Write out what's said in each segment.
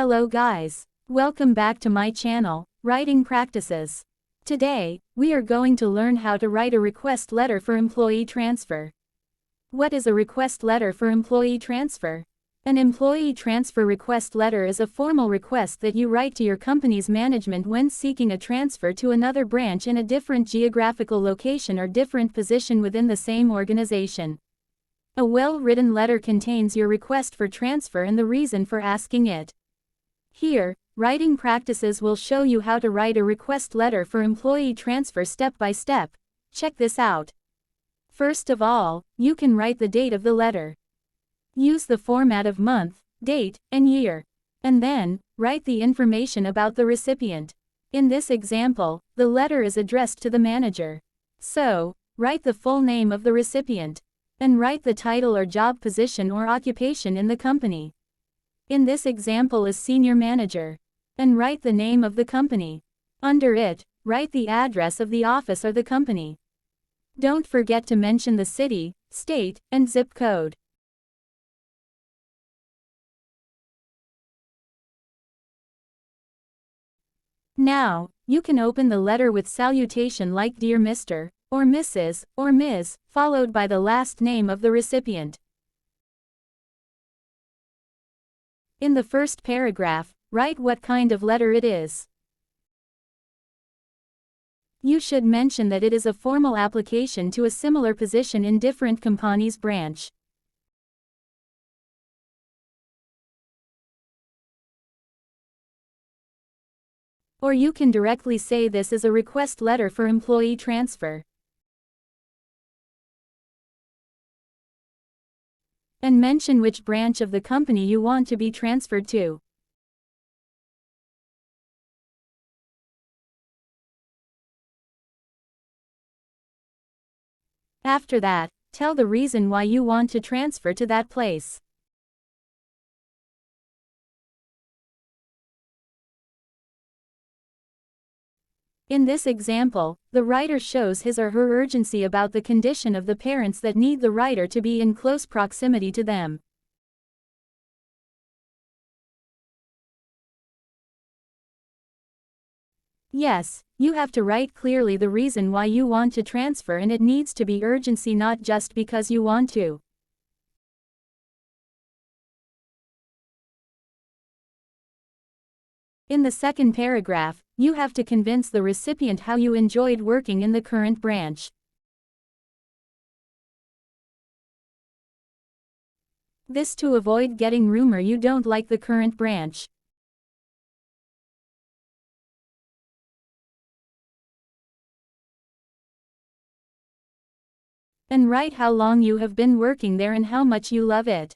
Hello guys. Welcome back to my channel, Writing Practices. Today, we are going to learn how to write a request letter for employee transfer. What is a request letter for employee transfer? An employee transfer request letter is a formal request that you write to your company's management when seeking a transfer to another branch in a different geographical location or different position within the same organization. A well-written letter contains your request for transfer and the reason for asking it. Here, Writing Practices will show you how to write a request letter for employee transfer step by step. Check this out. First of all, you can write the date of the letter. Use the format of month, date, and year. And then, write the information about the recipient. In this example, the letter is addressed to the manager. So, write the full name of the recipient. And write the title or job position or occupation in the company. In this example is Senior Manager. And write the name of the company. Under it, write the address of the office or the company. Don't forget to mention the city, state, and zip code. Now, you can open the letter with salutation like Dear Mr. or Mrs. or Ms., followed by the last name of the recipient. In the first paragraph, write what kind of letter it is. You should mention that it is a formal application to a similar position in different company's branch. Or you can directly say this is a request letter for employee transfer. And mention which branch of the company you want to be transferred to. After that, tell the reason why you want to transfer to that place. In this example, the writer shows his or her urgency about the condition of the parents that need the writer to be in close proximity to them. Yes, you have to write clearly the reason why you want to transfer, and it needs to be urgency, not just because you want to. In the second paragraph, you have to convince the recipient how you enjoyed working in the current branch. This to avoid getting rumor you don't like the current branch. And write how long you have been working there and how much you love it.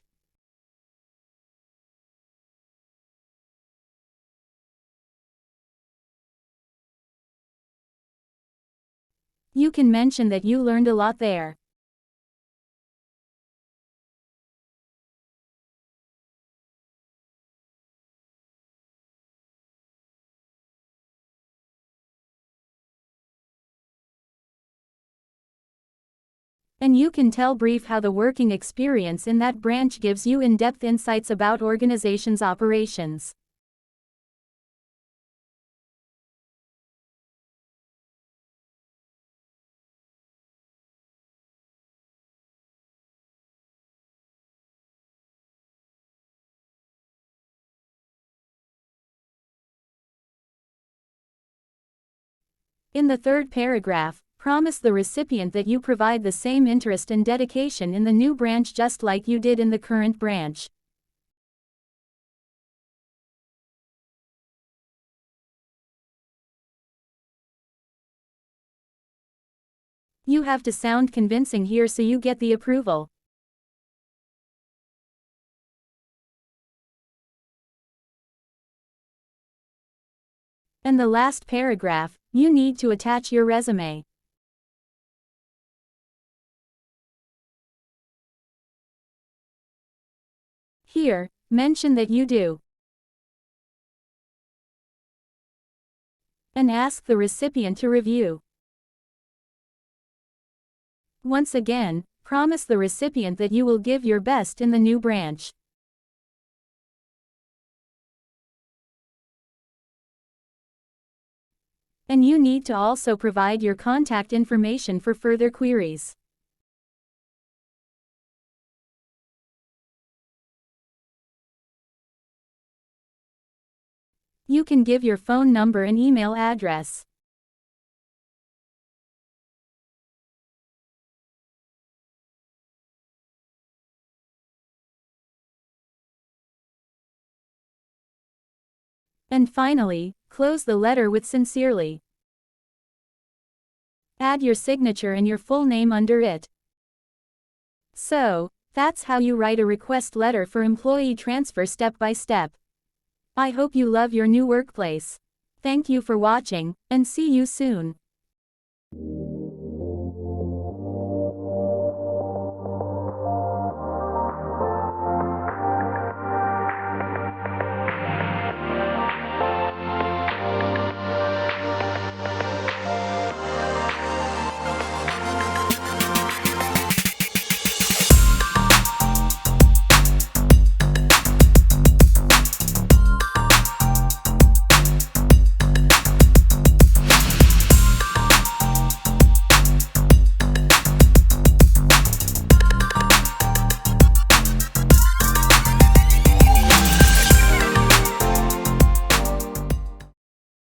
You can mention that you learned a lot there. And you can tell brief how the working experience in that branch gives you in-depth insights about organization's operations. In the third paragraph, promise the recipient that you provide the same interest and dedication in the new branch just like you did in the current branch. You have to sound convincing here so you get the approval. And the last paragraph, you need to attach your resume. Here, mention that you do. And ask the recipient to review. Once again, promise the recipient that you will give your best in the new branch. And you need to also provide your contact information for further queries. You can give your phone number and email address. And finally, close the letter with sincerely. Add your signature and your full name under it. So, that's how you write a request letter for employee transfer step by step. I hope you love your new workplace. Thank you for watching, and see you soon.